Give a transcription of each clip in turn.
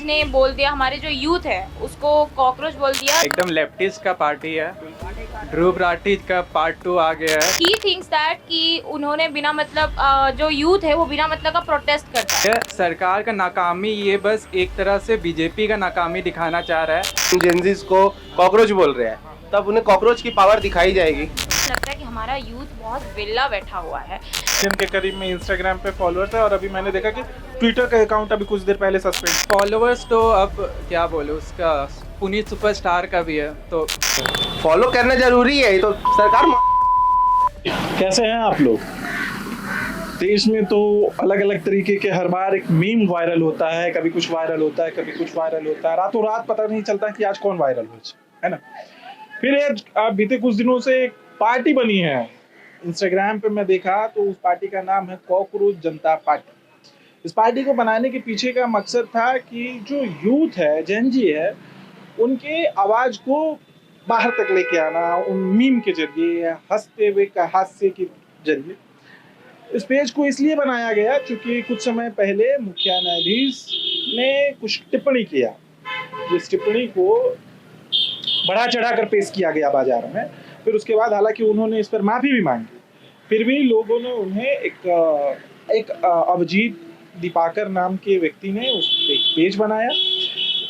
जज ने बोल दिया, हमारे जो यूथ है उसको कॉकरोच बोल दिया। एकदम लेफ्टिस्ट का पार्टी है, ध्रुव राठी का पार्ट 2 आ गया है। ही थिंक्स दैट कि उन्होंने बिना मतलब जो यूथ है वो बिना मतलब का प्रोटेस्ट करता है। ये सरकार का नाकामी, ये बस एक तरह से बीजेपी का नाकामी दिखाना चाह रहा है। जेनजीज को कॉकरोच बोल रहे हैं, तब उन्हें कॉकरोच की पावर दिखाई जाएगी। लगता है कि हमारा यूथ बहुत विला बैठा हुआ है। के करीब में इंस्टाग्राम पे फॉलोअर्स है और अभी मैंने देखा कि ट्विटर का अकाउंट अभी कुछ देर पहले सस्पेंड। फॉलोअर्स तो अब क्या बोलो, उसका पुनीत सुपरस्टार का भी है, तो फॉलो करना जरूरी है, तो सरकार कैसे हैं आप लोग? देश में तो अलग अलग तरीके के हर बार एक मीम वायरल होता है, कभी कुछ वायरल होता है, कभी कुछ वायरल होता है, रातों रात पता नहीं चलता कि आज कौन वायरल हो, है ना। फिर ये बीते कुछ दिनों से एक पार्टी बनी है इंस्टाग्राम पे, मैं देखा तो उस पार्टी का नाम है कॉकरोच जनता पार्टी। इस पार्टी को बनाने के पीछे का मकसद था कि जो यूथ है, जेनजी है, उनके आवाज को बाहर तक लेके आना, उन मीम के जरिए, हंसते हुए का हास्य के जरिए। इस पेज को इसलिए बनाया गया क्योंकि कुछ समय पहले मुख्य न्यायाधीश ने कुछ टिप्पणी किया, जिस टिप्पणी को बढ़ा चढ़ा कर पेश किया गया बाजार में। फिर उसके बाद हालांकि उन्होंने इस पर माफी भी मांगी, फिर भी लोगों ने उन्हें एक अभिजीत दीपाकर नाम के व्यक्ति ने उस पे एक पेज बनाया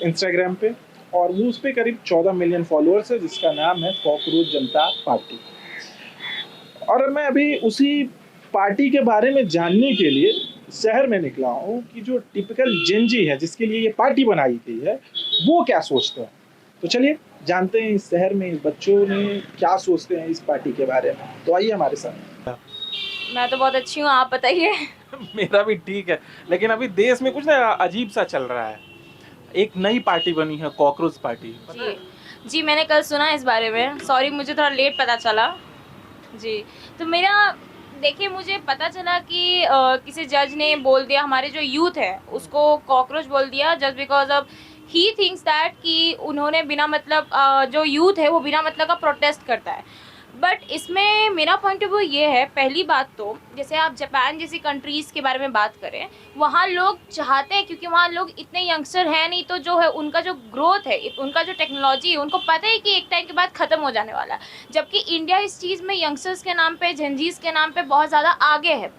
इंस्टाग्राम पे, और वो उस पर करीब 14 मिलियन फॉलोअर्स है, जिसका नाम है कॉकरोच जनता पार्टी। और मैं अभी उसी पार्टी के बारे में जानने के लिए शहर में निकला हूँ कि जो टिपिकल जेनजी है जिसके लिए ये पार्टी बनाई गई है, वो क्या सोचते हैं। तो चलिए जानते हैं इस शहर में इस बच्चों ने क्या सोचते हैं इस पार्टी के बारे में। तो आइए हमारे साथ। मैं तो बहुत अच्छी हूँ, आप बताइए। मेरा भी ठीक है, लेकिन अभी देश में कुछ ना अजीब सा चल रहा है। एक नई पार्टी बनी है, कॉकरोच पार्टी। जी जी, मैंने कल सुना इस बारे में। सॉरी, मुझे थोड़ा लेट पता चला जी। तो मेरा देखिए, मुझे पता चला कि किसी जज ने बोल दिया, हमारे जो यूथ है उसको कॉकरोच बोल दिया, just because of he thinks that कि उन्होंने बिना मतलब जो यूथ है वो बिना मतलब का प्रोटेस्ट करता है। बट इसमें मेरा पॉइंट ऑफ व्यू ये है, पहली बात तो जैसे आप जापान जैसी कंट्रीज़ के बारे में बात करें, वहाँ लोग चाहते हैं, क्योंकि वहाँ लोग इतने यंगस्टर हैं नहीं, तो जो है उनका जो ग्रोथ है, उनका जो टेक्नोलॉजी है, उनको पता है कि एक टाइम के बाद ख़त्म हो जाने वाला है। जबकि इंडिया इस चीज़ में यंगस्टर्स के नाम पे, जेनजीज के नाम पे बहुत ज़्यादा आगे है।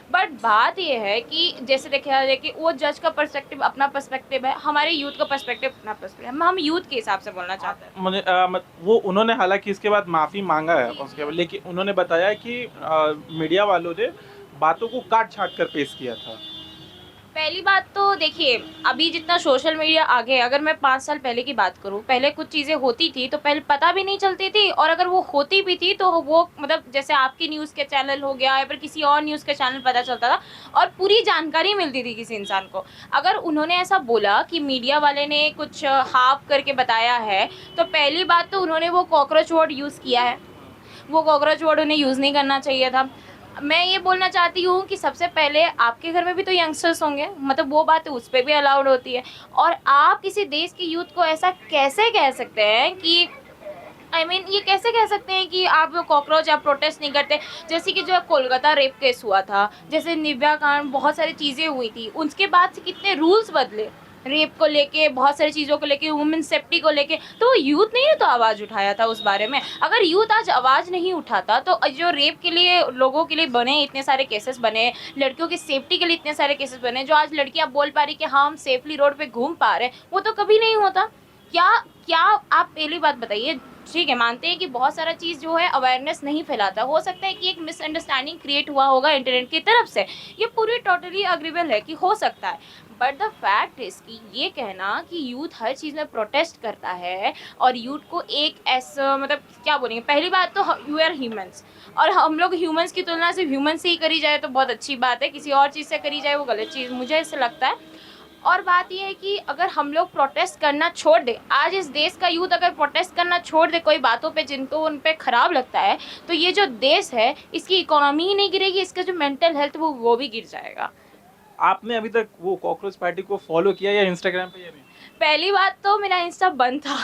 बट बात यह है कि जैसे देखा जाए कि वो जज का पर्सपेक्टिव अपना पर्सपेक्टिव है, हमारे यूथ का पर्सपेक्टिव अपना पर्सपेक्टिव है। हम यूथ के हिसाब से बोलना चाहते हैं। मुझे वो उन्होंने हालांकि इसके बाद माफी मांगा है उसके बाद, लेकिन उन्होंने बताया कि मीडिया वालों ने बातों को काट छाट कर पेश किया था। पहली बात तो देखिए, अभी जितना सोशल मीडिया आगे है, अगर मैं 5 साल पहले की बात करूँ, पहले कुछ चीज़ें होती थी तो पहले पता भी नहीं चलती थी, और अगर वो होती भी थी तो वो मतलब जैसे आपकी न्यूज़ के चैनल हो गया या फिर किसी और न्यूज़ के चैनल पता चलता था और पूरी जानकारी मिलती थी किसी इंसान को। अगर उन्होंने ऐसा बोला कि मीडिया वाले ने कुछ हाफ करके बताया है, तो पहली बात तो उन्होंने वो कॉकरोच वर्ड यूज़ किया है। वो कॉकरोच वर्ड उन्हें यूज़ नहीं करना चाहिए था। मैं ये बोलना चाहती हूँ कि सबसे पहले आपके घर में भी तो यंगस्टर्स होंगे, मतलब वो बात उस पर भी अलाउड होती है। और आप किसी देश के यूथ को ऐसा कैसे कह सकते हैं कि ये कैसे कह सकते हैं कि आप कॉकरोच, आप प्रोटेस्ट नहीं करते। जैसे कि जो कोलकाता रेप केस हुआ था, जैसे निर्भया कांड, बहुत सारी चीज़ें हुई थी, उसके बाद से कितने रूल्स बदले रेप को लेके, बहुत सारी चीज़ों को लेके, वुमेन सेफ्टी को लेके, तो यूथ ने तो आवाज़ उठाया था उस बारे में। अगर यूथ आज आवाज़ नहीं उठाता तो जो रेप के लिए लोगों के लिए बने इतने सारे केसेस बने, लड़कियों की सेफ्टी के लिए इतने सारे केसेस बने, जो आज लड़कियां बोल पा रही कि हाँ हम सेफली रोड पे घूम पा रहे, वो तो कभी नहीं होता। क्या क्या आप पहली बात बताइए, ठीक है मानते हैं कि बहुत सारा चीज़ जो है अवेयरनेस नहीं फैलाता, हो सकता है कि एक मिसअंडरस्टैंडिंग क्रिएट हुआ होगा इंटरनेट की तरफ से, ये पूरी टोटली अग्रीबल है कि हो सकता है। बट द फैक्ट इज़ कि ये कहना कि यूथ हर चीज़ में प्रोटेस्ट करता है और यूथ को एक ऐसा मतलब क्या बोलेंगे, पहली बात तो यू आर ह्यूमंस, और हम लोग ह्यूमंस की तुलना सिर्फ ह्यूमन से ही करी जाए तो बहुत अच्छी बात है, किसी और चीज़ से करी जाए वो गलत चीज़, मुझे ऐसे लगता है। और बात यह है कि अगर हम लोग प्रोटेस्ट करना छोड़ दें, आज इस देश का यूथ अगर प्रोटेस्ट करना छोड़ दे कोई बातों पे जिनको उन पे ख़राब लगता है, तो ये जो देश है इसकी इकोनॉमी ही नहीं गिरेगी, इसका जो मेंटल हेल्थ वो भी गिर जाएगा। आपने अभी तक वो कॉकरोच पार्टी को फॉलो किया या इंस्टाग्राम पे या नहीं? पहली बात तो मेरा इंस्टा बंद था।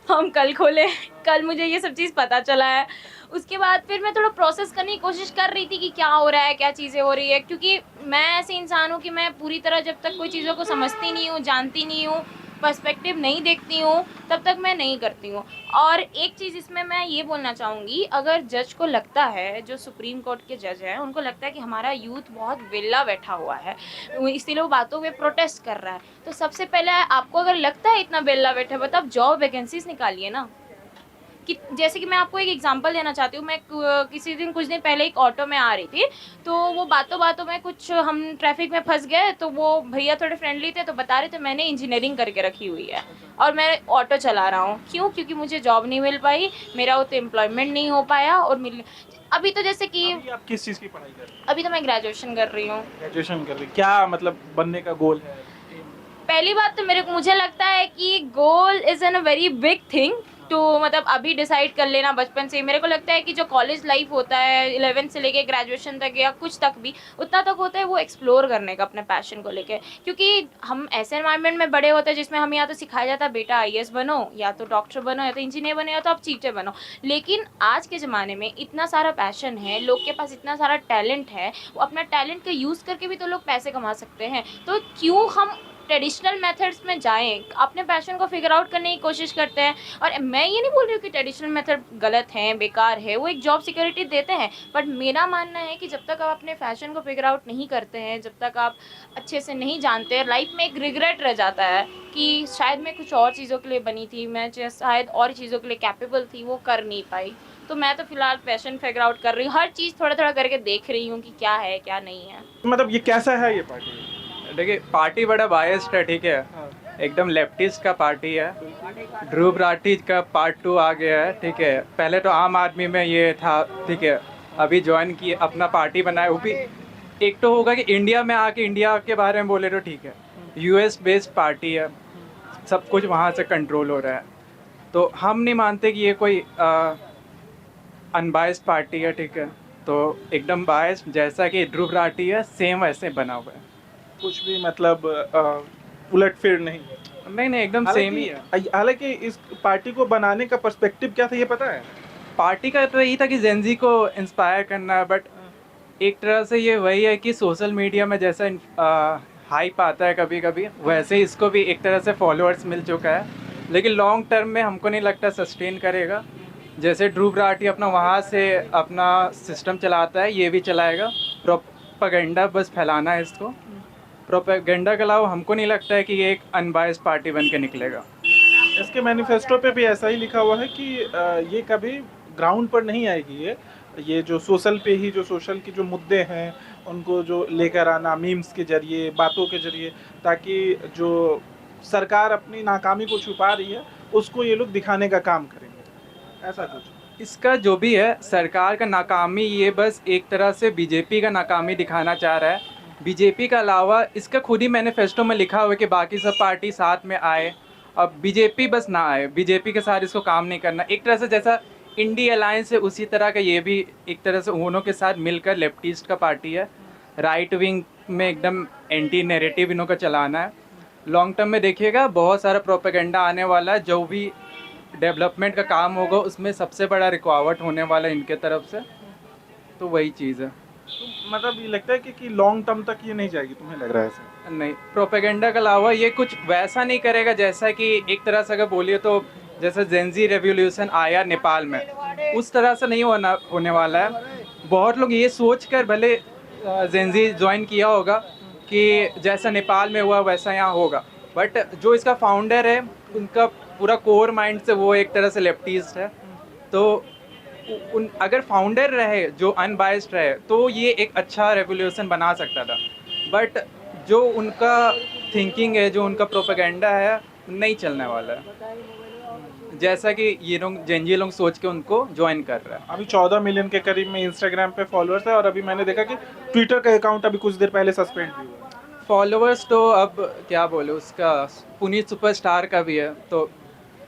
हम कल खोले, कल मुझे ये सब चीज़ पता चला है। उसके बाद फिर मैं थोड़ा प्रोसेस करने की कोशिश कर रही थी कि क्या हो रहा है, क्या चीज़ें हो रही है, क्योंकि मैं ऐसे इंसान हूँ कि मैं पूरी तरह जब तक कोई चीज़ों को समझती नहीं हूँ, जानती नहीं हूँ, पर्सपेक्टिव नहीं देखती हूँ, तब तक मैं नहीं करती हूँ। और एक चीज़ इसमें मैं ये बोलना चाहूँगी, अगर जज को लगता है, जो सुप्रीम कोर्ट के जज हैं, उनको लगता है कि हमारा यूथ बहुत वेला बैठा हुआ है, इसीलिए वो बातों पे प्रोटेस्ट कर रहा है, तो सबसे पहले आपको अगर लगता है इतना वेला बैठा हुआ, तो आप जॉब वैकेंसीज निकालिए ना। कि जैसे कि मैं आपको एक एग्जांपल देना चाहती हूँ। मैं किसी दिन कुछ दिन पहले एक ऑटो में आ रही थी, तो वो बातों बातों में कुछ हम ट्रैफिक में फंस गए, तो वो भैया थोड़े फ्रेंडली थे, तो बता रहे थे मैंने इंजीनियरिंग करके रखी हुई है और मैं ऑटो चला रहा हूँ। क्यों? क्योंकि मुझे जॉब नहीं मिल पाई, मेरा उतना एम्प्लॉयमेंट नहीं हो पाया। और मिल अभी तो जैसे कि अभी आप किस चीज़ की पढ़ाई कर रहे हैं? अभी तो मैं ग्रेजुएशन कर रही हूँ। ग्रेजुएशन कर रहे हैं, क्या मतलब बनने का गोल है? पहली बात तो मुझे लगता है कि goal is an a very big thing to, मतलब अभी डिसाइड कर लेना बचपन से। मेरे को लगता है कि जो कॉलेज लाइफ होता है 11th से लेके ग्रेजुएशन तक या कुछ तक भी, उतना तक होता है वो एक्सप्लोर करने का अपने पैशन को लेके। क्योंकि हम ऐसे एनवायरनमेंट में बड़े होते हैं जिसमें हमें या तो सिखाया जाता है बेटा IAS बनो, या तो डॉक्टर बनो, या तो इंजीनियर बनो, या तो आप टीचर बनो। लेकिन आज के ज़माने में इतना सारा पैशन है, लोग के पास इतना सारा टैलेंट है, वो अपना टैलेंट का यूज़ करके भी तो लोग पैसे कमा सकते हैं। तो क्यों हम ट्रेडिशनल मेथड्स में जाएं, अपने पैशन को फिगर आउट करने की कोशिश करते हैं। और मैं ये नहीं बोल रही हूँ कि ट्रेडिशनल मेथड गलत हैं, बेकार है, वो एक जॉब सिक्योरिटी देते हैं, बट मेरा मानना है कि जब तक आप अपने पैशन को फिगर आउट नहीं करते हैं, जब तक आप अच्छे से नहीं जानते हैं, लाइफ में एक रिग्रेट रह जाता है कि शायद मैं कुछ और चीज़ों के लिए बनी थी, मैं शायद और चीज़ों के लिए कैपेबल थी, वो कर नहीं पाई। तो मैं तो फिलहाल पैशन फिगर आउट कर रही हूँ, हर चीज़ थोड़ा थोड़ा करके देख रही हूँ कि क्या है क्या नहीं है। मतलब ये कैसा है ये पार्टी? देखिए पार्टी बड़ा बायस्ड है, ठीक है, एकदम लेफ्टिस्ट का पार्टी है। ध्रुव राठी का पार्ट 2 आ गया है, ठीक है। पहले तो आम आदमी में ये था, ठीक है, अभी ज्वाइन किए, अपना पार्टी बनाया। वो भी एक तो होगा कि इंडिया में आके इंडिया के बारे में बोले तो ठीक है, US बेस्ड पार्टी है, सब कुछ वहाँ से कंट्रोल हो रहा है। तो हम नहीं मानते कि ये कोई अनबायस्ड पार्टी है, ठीक है। तो एकदम बायस्ड, जैसा कि ध्रुव राठी है सेम वैसे बना हुआ है। कुछ भी मतलब उलट फिर नहीं? नहीं एकदम सेम ही है। हालांकि इस पार्टी को बनाने का पर्सपेक्टिव क्या था ये पता है? पार्टी का तो यही था कि जेनजी को इंस्पायर करना, बट एक तरह से ये वही है कि सोशल मीडिया में जैसा हाइप आता है कभी कभी, वैसे ही इसको भी एक तरह से फॉलोअर्स मिल चुका है, लेकिन लॉन्ग टर्म में हमको नहीं लगता सस्टेन करेगा। जैसे ध्रुव राठी अपना वहाँ से अपना सिस्टम चलाता है, ये भी चलाएगा। प्रोपेगेंडा बस फैलाना है इसको, प्रोपेगेंडा के अलावा हमको नहीं लगता है कि ये एक अनबायस्ड पार्टी बन के निकलेगा। इसके मैनिफेस्टो पे भी ऐसा ही लिखा हुआ है कि ये कभी ग्राउंड पर नहीं आएगी। ये जो सोशल पे ही, जो सोशल के जो मुद्दे हैं उनको जो लेकर आना मीम्स के जरिए, बातों के जरिए, ताकि जो सरकार अपनी नाकामी को छुपा रही है उसको ये लोग दिखाने का काम करेंगे, ऐसा कुछ। इसका जो भी है, सरकार का नाकामी ये बस एक तरह से बीजेपी का नाकामी दिखाना चाह रहा है। बीजेपी के अलावा इसका खुद ही मैनिफेस्टो में लिखा हुआ है कि बाकी सब पार्टी साथ में आए, अब बीजेपी बस ना आए, बीजेपी के साथ इसको काम नहीं करना। एक तरह से जैसा इंडी अलायंस है उसी तरह का ये भी एक तरह से उन्हों के साथ मिलकर लेफ्टिस्ट का पार्टी है। राइट विंग में एकदम एंटी नैरेटिव इन्हों का चलाना है। लॉन्ग टर्म में देखिएगा बहुत सारा प्रोपेगेंडा आने वाला है, जो भी डेवलपमेंट का काम होगा उसमें सबसे बड़ा रुकावट होने वाला है इनके तरफ से। तो वही चीज़ है। तो मतलब ये लगता है कि लॉन्ग टर्म तक ये नहीं जाएगी, तुम्हें लग रहा है ऐसा? नहीं, प्रोपेगेंडा के अलावा ये कुछ वैसा नहीं करेगा जैसा कि एक तरह से अगर बोलिए तो जैसे जेनजी रेवोल्यूशन आया नेपाल में, उस तरह से नहीं होने वाला है। बहुत लोग ये सोच कर भले जेनजी ज्वाइन किया होगा कि जैसा नेपाल में हुआ वैसा यहाँ होगा, बट जो इसका फाउंडर है उनका पूरा कोर माइंड से वो एक तरह से लेफ्टिस्ट है। तो अगर फाउंडर रहे जो अनबायस्ड रहे तो ये एक अच्छा रेवोल्यूशन बना सकता था, बट जो उनका थिंकिंग है, जो उनका प्रोपेगेंडा है, नहीं चलने वाला है जैसा कि ये लोग जेनजी लोग सोच के उनको ज्वाइन कर रहा है। अभी 14 मिलियन के करीब में इंस्टाग्राम पे फॉलोअर्स है, और अभी मैंने देखा कि ट्विटर का अकाउंट अभी कुछ देर पहले सस्पेंड भी हुआ। फॉलोअर्स तो अब क्या बोले, उसका पुनीत सुपरस्टार का भी है, तो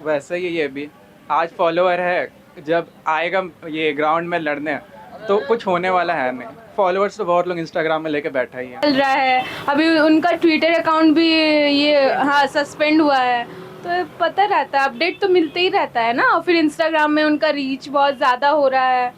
वैसे ही ये भी आज फॉलोअर है, जब आएगा ये ग्राउंड में लड़ने तो कुछ होने वाला है नहीं। फॉलोअर्स तो बहुत लोग इंस्टाग्राम में लेके बैठा ही है। चल रहा है अभी उनका ट्विटर अकाउंट भी ये हाँ सस्पेंड हुआ है, तो पता रहता है, अपडेट तो मिलते ही रहता है ना। और फिर इंस्टाग्राम में उनका रीच बहुत ज़्यादा हो रहा है।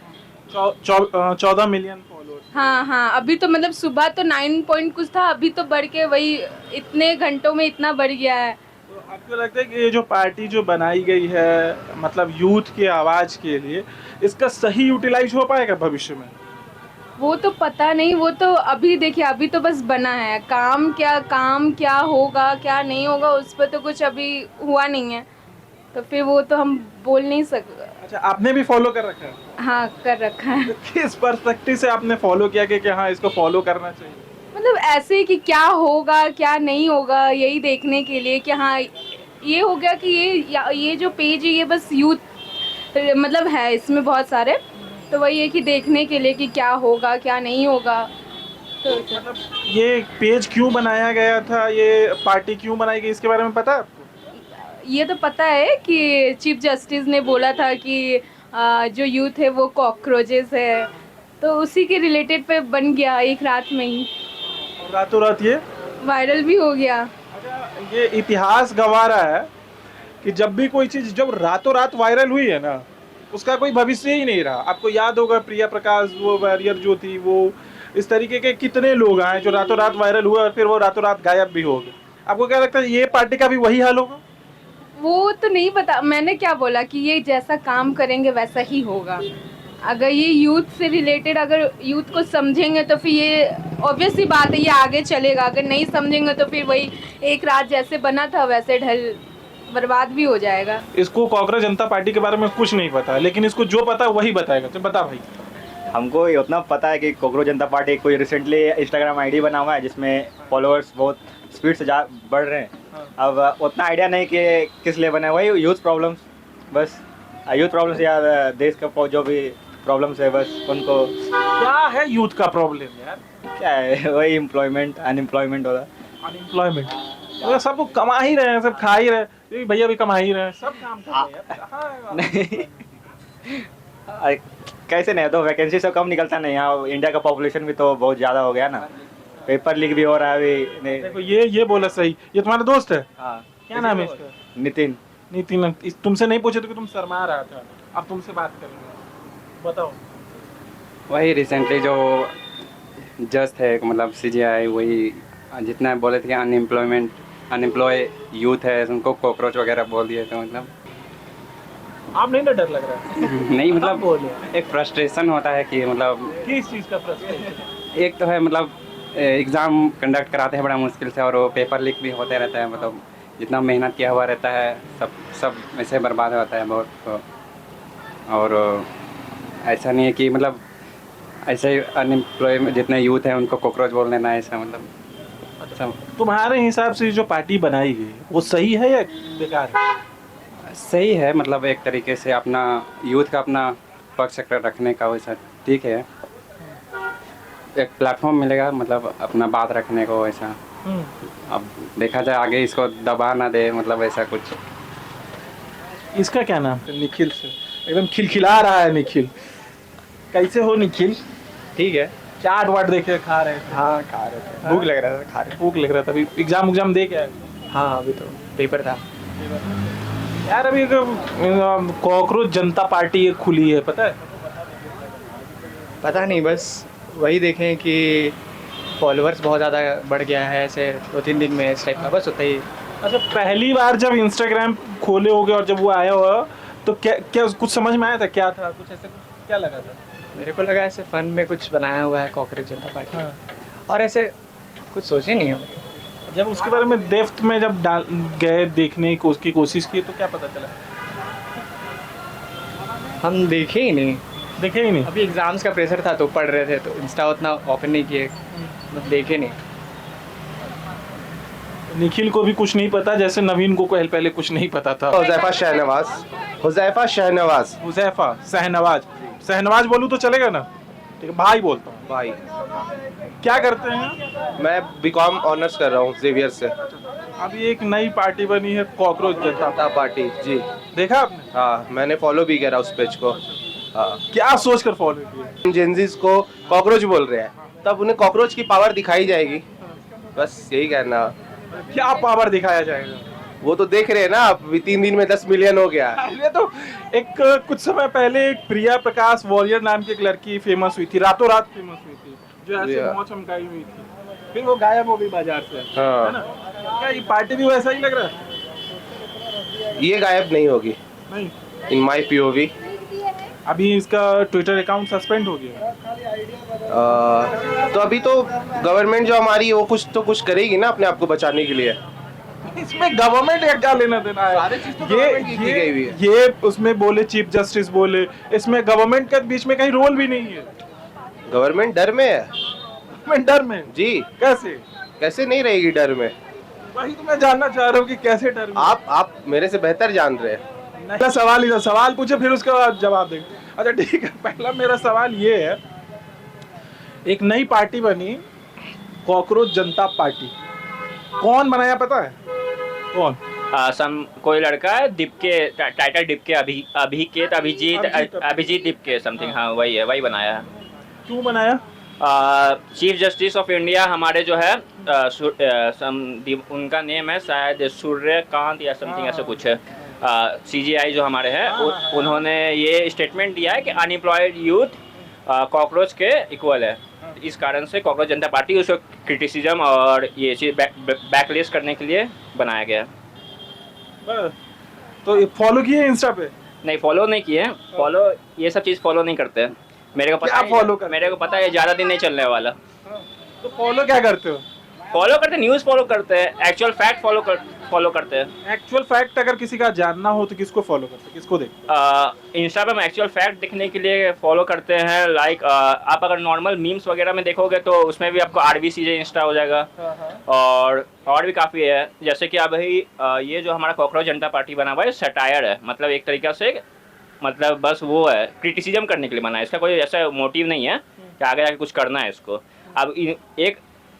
14 मिलियन फॉलोअर्स। हाँ हाँ, अभी तो मतलब सुबह तो 9 पॉइंट कुछ था, अभी तो बढ़ के वही इतने घंटों में इतना बढ़ गया है। तो आपको लगता है कि ये जो पार्टी जो बनाई गई है मतलब यूथ के आवाज के लिए, इसका सही यूटिलाइज हो पाएगा भविष्य में? वो तो पता नहीं, वो तो अभी देखिए, अभी तो बस बना है। काम क्या होगा क्या नहीं होगा उस पर तो कुछ अभी हुआ नहीं है, तो फिर वो तो हम बोल नहीं सकते। अच्छा, आपने भी फॉलो कर रखा है? हाँ, कर रखा है। तो किस पर्सपेक्टिव से आपने फॉलो किया कि हाँ इसको फॉलो करना चाहिए? मतलब ऐसे कि क्या होगा क्या नहीं होगा, यही देखने के लिए कि हाँ ये हो गया कि ये जो पेज है ये बस यूथ मतलब है, इसमें बहुत सारे, तो वही है कि देखने के लिए कि क्या होगा क्या नहीं होगा। तो मतलब ये पेज क्यों बनाया गया था, ये पार्टी क्यों बनाई गई, इसके बारे में पता है आपको? ये तो पता है कि चीफ जस्टिस ने बोला था कि जो यूथ है वो कॉकरोचेस है, तो उसी के रिलेटेड पे बन गया एक रात में ही, और रातों रात ये वायरल भी हो गया। अच्छा, ये इतिहास गवा रहा है कि जब भी कोई चीज जब रातों रात वायरल हुई है ना, उसका कोई भविष्य ही नहीं रहा। आपको याद होगा प्रिया प्रकाश, वो वॉरियर जो थी, वो इस तरीके के कितने लोग आए जो रातों रात वायरल हुए और फिर वो रातों रात गायब भी हो गए। आपको क्या लगता है ये पार्टी का भी वही हाल होगा? वो तो नहीं पता, मैंने क्या बोला कि ये जैसा काम करेंगे वैसा ही होगा। अगर ये यूथ से रिलेटेड, अगर यूथ को समझेंगे तो फिर ये ऑब्वियस सी बात है ये आगे चलेगा। अगर नहीं समझेंगे तो फिर वही एक रात जैसे बना था वैसे ढल बर्बाद भी हो जाएगा। इसको कांग्रेस जनता पार्टी के बारे में कुछ नहीं पता, लेकिन इसको जो पता है वही बताएगा। तो बता भाई। हमको ये उतना पता है कि कांग्रेस जनता पार्टी कोई रिसेंटली इंस्टाग्राम आईडी बना हुआ है जिसमें फॉलोअर्स बहुत स्पीड से बढ़ रहे हैं। अब उतना आइडिया नहीं कि किस लिए बना है, वही यूथ प्रॉब्लम्स, बस यूथ प्रॉब्लम्स या देश का जो भी प्रॉब्लम्स है बस उनको। क्या है यूथ का प्रॉब्लम यार? क्या है, वही एम्प्लॉयमेंट अनएम्प्लॉयमेंट होगा। अनएम्प्लॉयमेंट मतलब सब लोग कमा ही रहे हैं, सब खा ही रहे हैं, ये भैया भी कमा ही रहे हैं, सब काम कर रहे हैं यार। कहाँ नहीं कैसे नहीं, तो वैकेंसी से कम निकलता नहीं। यहाँ इंडिया का पॉपुलेशन भी तो बहुत ज़्यादा हो गया ना, पेपर लीक भी हो रहा है अभी। नहीं देखो ये बोला सही। ये तुम्हारा दोस्त है? हाँ। क्या नाम है इसका? नितिन। नितिन। तुमसे नहीं पूछे तो कि तुम शर्मा रहा था, अब तुमसे बात करेंगे, बताओ। वही रिसेंटली जो जज थे मतलब CGI, वही जितना बोले थे अनएम्प्लॉय यूथ है उनको कॉकरोच वगैरह बोल दिए थे। मतलब आप नहीं ना डर लग रहा है? नहीं आप मतलब बोले। एक फ्रस्ट्रेशन होता है कि मतलब किस चीज़ का फ्रस्ट्रेशन? एक तो है मतलब एग्ज़ाम कंडक्ट कराते हैं बड़ा मुश्किल से और वो पेपर लीक भी होते रहता है। मतलब जितना मेहनत किया हुआ रहता है सब ऐसे बर्बाद होता है बहुत। तो और ऐसा नहीं है कि मतलब ऐसे अनएम्प्लॉय जितने यूथ हैं उनको कॉकरोच बोल देना, ऐसा मतलब सब तुम्हारे हिसाब से जो पार्टी बनाई गई वो सही है या बेकार है? सही है। मतलब एक तरीके से अपना यूथ का अपना पक्ष रखने का वैसा ठीक है, एक प्लेटफॉर्म मिलेगा मतलब अपना बात रखने को वैसा। अब देखा जाए आगे इसको दबा ना दे, मतलब ऐसा कुछ। इसका क्या नाम है? निखिल से एकदम खिलखिला रहा है निखिल। कैसे हो निखिल? ठीक है। चाट वाट देखे खा रहे थे? हाँ खा रहे थे, भूख लग रहा था, खा रहे। भूख लग रहा था। अभी एग्जाम दे के आए? हाँ अभी तो पेपर था। यार अभी कॉकरोच जनता पार्टी एक खुली है, पता है? पता नहीं, बस वही देखें कि फॉलोअर्स बहुत ज़्यादा बढ़ गया है ऐसे 2-3 दिन में, इस टाइप का, बस उतना ही। अच्छा, पहली बार जब इंस्टाग्राम खोले होगे और जब वो आया हुआ तो क्या कुछ समझ में आया था? क्या था कुछ ऐसे, क्या लगा था? मेरे को लगा ऐसे फन में कुछ बनाया हुआ है कांग्रेस जनता पार्टी। हाँ। और ऐसे कुछ सोचे नहीं हम। जब उसके बारे में डेप्थ में जब गए देखने की कोशिश की तो क्या पता चला? हम देखे ही नहीं। देखे ही नहीं? अभी एग्ज़ाम्स का प्रेशर था तो पढ़ रहे थे, तो इंस्टा उतना ओपन नहीं किए, मतलब देखे नहीं। निखिल को भी कुछ नहीं पता, जैसे नवीन को पहले कुछ नहीं पता था। हुज़ैफा शहनवाज। हुज़ैफा शहनवाज बोलूँ तो चलेगा ना? ठीक है, भाई बोलता हूँ। भाई क्या करते हैं? मैं बीकॉम ऑनर्स कर रहा हूँ जेवियर से। अभी एक नई पार्टी बनी है कॉकरोच जनता जनता पार्टी जी। देखा आपने? हाँ, मैंने फॉलो भी करा उस पेज को। हाँ क्या सोचकर फॉलो किया? जेंजीज को कॉकरोच बोल रहे हैं, तब उन्हें कॉकरोच की पावर दिखाई जाएगी, बस यही कहना। क्या पावर दिखाया जाएगा? वो तो देख रहे हैं ना आप, अभी 3 दिन में 10 मिलियन हो गया। पहले तो एक कुछ समय पहले एक प्रिया प्रकाश वॉरियर नाम की एक लड़की फेमस हुई थी, रातों रात फेमस हुई थी, जो ऐसे प्रिया। मौत चमकाई हुई थी, फिर वो गायब हो गई बाजार से, हाँ। है ना? क्या ये पार्टी भी वैसा ही लग रहा है? ये गायब नहीं होगी नहीं, इन माई पीओवी। अभी इसका ट्विटर अकाउंट सस्पेंड हो गया। तो अभी तो गवर्नमेंट जो हमारी है वो कुछ करेगी ना अपने आप को बचाने के लिए। इसमें गवर्नमेंट का क्या लेना देना है? सारी चीज़ तो government की की गई हुई है। ये उसमें बोले चीफ जस्टिस बोले, इसमें गवर्नमेंट का बीच में कहीं रोल भी नहीं है। गवर्नमेंट डर में है गवर्नमेंट डर में जी, कैसे? कैसे नहीं रहेगी डर में? वही तो मैं जानना चाह रहा हूँ कि कैसे डर में? आप मेरे से बेहतर जान रहे हैं। पहला सवाल ही था, सवाल पूछे फिर उसके बाद जवाब देंगे। अच्छा ठीक है, पहला मेरा सवाल ये है, एक नई पार्टी बनी कॉकरोच जनता पार्टी, कौन बनाया पता है? कौन? कोई लड़का है दिपके, टाइटल दिपके, अभिजीत दिपके समथिंग, हाँ वही है, वही बनाया है। क्यों बनाया? चीफ जस्टिस ऑफ इंडिया हमारे जो है उनका नेम है शायद सूर्यकांत या समथिंग ऐसा कुछ है। CGI जो हमारे हैं उन्होंने ये स्टेटमेंट दिया है कि अनएम्प्लॉयड यूथ कॉकरोच के इक्वल है, इस कारण से कॉकरोच जनता पार्टी उसको क्रिटिसिज्म और ये चीज़ बैकलेस करने के लिए बनाया गया। तो ये फॉलो किए इंस्टा पे? नहीं, फॉलो नहीं किए, फॉलो ये सब चीज़ फॉलो नहीं करते हैं। मेरे को पता क्या follow करते? मेरे को पता है ज़्यादा दिन नहीं चलने वाला। तो फॉलो क्या करते हो? फॉलो करते, न्यूज़ फॉलो करते हैं, एक्चुअल फैक्ट फॉलो करते हैं। एक्चुअल फैक्ट अगर किसी का जानना हो तो किसको फॉलो करते हैं, किसको देखते इंस्टा पे हम एक्चुअल फैक्ट देखने के लिए फॉलो करते हैं। लाइक आप अगर नॉर्मल मीम्स वगैरह में देखोगे तो उसमें भी आपको RBCJ इंस्टा हो जाएगा, और भी काफ़ी है। जैसे कि अभी ये जो हमारा कॉकरोच जनता पार्टी बना हुआ है सटायर है, मतलब एक तरीक़ा से मतलब बस वो है क्रिटिसिज्म करने के लिए बना है, इसका कोई ऐसा मोटिव नहीं है कि आगे जाके कुछ करना है इसको। अब एक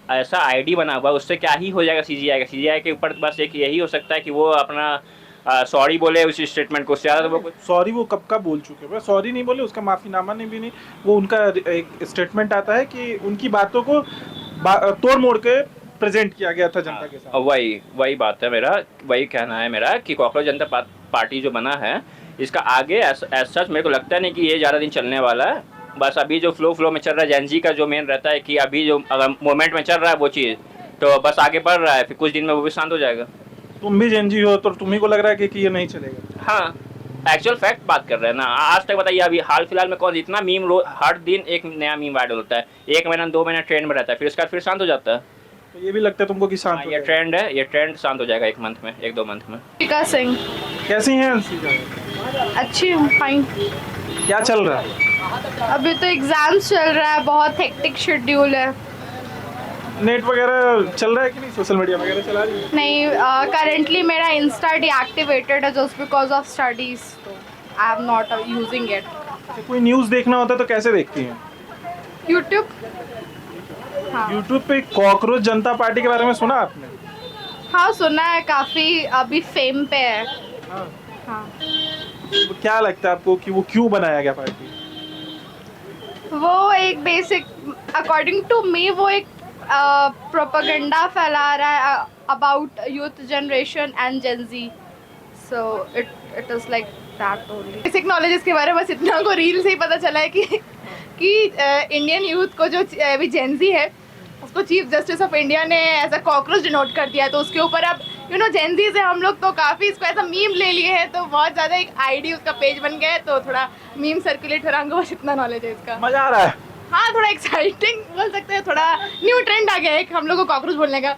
ऐसा आईडी बना हुआ, उससे क्या ही हो जाएगा CGI के ऊपर बस एक यही हो सकता है कि वो अपना सॉरी बोले उस स्टेटमेंट को, ज़्यादा तो वो कुछ। सॉरी वो कब का बोल चुके हैं? सॉरी नहीं बोले, उसका माफीनामा नहीं भी नहीं, वो उनका एक स्टेटमेंट आता है कि उनकी बातों को तोड़ मोड़ के प्रेजेंट किया गया था जनता के साथ। वही बात है, मेरा वही कहना है मेरा कि कॉकरोच जनता पार्टी जो बना है इसका आगे सच मेरे को लगता नहीं कि ये ज़्यादा दिन चलने वाला है। बस अभी जो फ्लो में चल रहा है जेनजी का जो मेन रहता है कि अभी जो अगर मोमेंट में चल रहा है वो चीज़ तो बस आगे बढ़ रहा है, फिर कुछ दिन में वो भी शांत हो जाएगा। तुम भी जेनजी हो तो तुम्ही को लग रहा है कि ये नहीं चलेगा? हाँ, एक्चुअल फैक्ट बात कर रहे हैं ना। आज तक बताइए, अभी हाल फिलहाल में कौन इतना मीम हर दिन एक नया मीम वायरल होता है, 1 महीना 2 महीना ट्रेंड में रहता है, फिर उसके बाद फिर शांत हो जाता है। तो ये भी लगता है तुमको कि शांत हो ये जाएगा? ट्रेंड है, ये ट्रेंड शांत हो जाएगा 1-2 मंथ में। टिका सिंह। कैसी हैं अंशिका? अच्छी हूँ, फाइन। क्या चल रहा है? अभी तो एग्जाम्स चल रहा है, बहुत हेक्टिक शेड्यूल है। नेट वगैरह चल रहा है कि नहीं? सोशल मीडिया वगैरह चला रही है? नहीं, करंटली मेरा इंस्टा डीएक्टिवेटेड है जस्ट बिकॉज ऑफ स्टडीज, तो I am not using it. तो कोई न्यूज़ देखना होता है तो कैसे देखती हैं? यूट्यूब। हाँ यूट्यूब पे कॉकरोच जनता पार्टी के बारे में सुना आपने? हाँ, सुना है, काफ़ी अभी फेम पे है। हाँ। हाँ, तो क्या लगता है आपको कि वो क्यों बनाया गया पार्टी? वो एक बेसिक, अकॉर्डिंग टू मी वो एक प्रोपेगेंडा फैला रहा है about youth generation and Gen Z, so it is like that only. Basic knowledges के बारे में बस इतना को रील से ही पता चला है कि इंडियन यूथ को जो अभी जेनजी है उसको चीफ जस्टिस ऑफ इंडिया ने एज अ कॉकरोच डिनोट कर दिया, तो उसके ऊपर अब जेनजी से हम लोग तो काफ़ी इसको ऐसा मीम ले लिए हैं, तो बहुत ज़्यादा एक आईडी उसका पेज बन गया है, तो थोड़ा मीम सर्कुलेट हो रहा है, बस इतना नॉलेज है इसका। मजा आ रहा है? हाँ, थोड़ा एक्साइटिंग बोल सकते हैं, थोड़ा न्यू ट्रेंड आ गया है हम लोग को कॉकरोच बोलने का।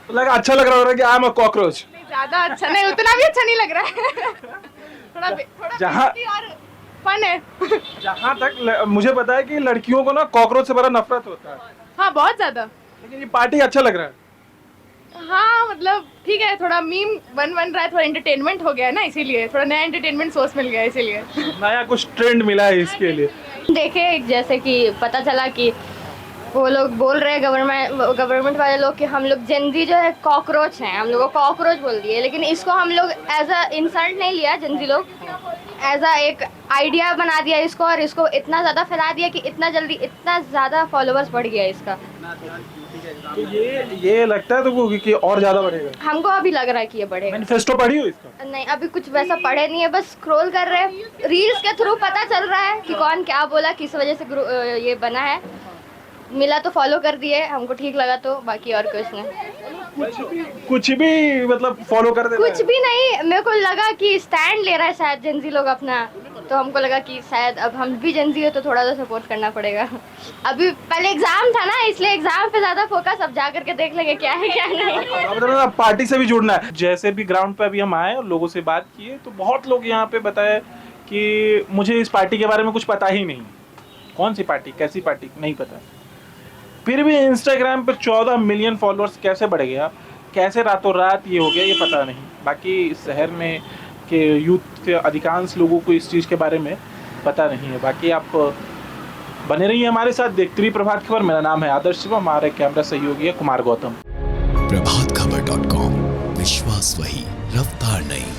तो लगा अच्छा लग रहा है कि आई एम अ कॉकरोच? नहीं, ज़्यादा अच्छा नहीं, उतना भी अच्छा नहीं लग रहा है। थोड़ा जहाँ- बेइज्जती और फन है। जहाँ तक मुझे पता है कि लड़कियों को ना कॉकरोच से बड़ा नफरत होता है, हाँ, बहुत ज़्यादा। लेकिन ये पार्टी अच्छा लग रहा है। हाँ, मतलब ठीक है, थोड़ा मीम बन रहा है, थोड़ा एंटरटेनमेंट हो गया है ना, इसीलिए थोड़ा नया एंटरटेनमेंट सोर्स मिल गया है, इसीलिए। नया कुछ ट्रेंड मिला है इसके लिए। देखे, जैसे कि पता चला कि वो लोग बोल रहे हैं गवर्नमेंट वाले लोग कि हम लोग जेनजी जो है कॉकरोच हैं, हम लोग को कॉकरोच बोल दिए, लेकिन इसको हम लोग एज अ इंसल्ट नहीं लिया जेनजी लोग, एज अ एक आइडिया बना दिया इसको, और इसको इतना ज़्यादा फैला दिया कि इतना जल्दी इतना ज़्यादा फॉलोअर्स बढ़ गया इसका। तो ये लगता है तुमको कि और ज्यादा बढ़ेगा? हमको अभी लग रहा है कि ये बढ़ेगा। मैनिफेस्टो पढ़ी हो इसका? नहीं, अभी कुछ वैसा पढ़े नहीं है, बस स्क्रॉल कर रहे हैं। रील्स के थ्रू पता चल रहा है कि कौन क्या बोला, किस वजह से ये बना है। मिला तो फॉलो कर दिए, हमको ठीक लगा तो, बाकी और कुछ नहीं। कुछ भी मतलब फॉलो कर दे? कुछ भी नहीं, मेरे को लगा कि स्टैंड ले रहा है शायद जेंजी लोग अपना, तो हमको लगा कि शायद अब हम भी जेंजी हो तो थोड़ा सा सपोर्ट करना पड़ेगा। अभी पहले एग्जाम था ना, इसलिए एग्जाम पे ज्यादा फोकस, अब जा करके देख लेंगे क्या है क्या नहीं। मतलब पार्टी से भी जुड़ना है। जैसे भी ग्राउंड पे अभी हम आए और लोगों से बात किए तो बहुत लोग यहाँ पे बताए कि मुझे इस पार्टी के बारे में कुछ पता ही नहीं, कौन सी पार्टी, कैसी पार्टी, नहीं पता। फिर भी इंस्टाग्राम पर 14 मिलियन फॉलोअर्स कैसे बढ़ गया, कैसे रातों रात ये हो गया, ये पता नहीं। बाकी शहर में के यूथ के अधिकांश लोगों को इस चीज़ के बारे में पता नहीं है। बाकी आप बने रहिए हमारे साथ, देखते रहिए प्रभात खबर। मेरा नाम है आदर्श शिवम, हमारे कैमरा सहयोगी है कुमार गौतम। प्रभातखबर.com, विश्वास वही, रफ्तार नहीं।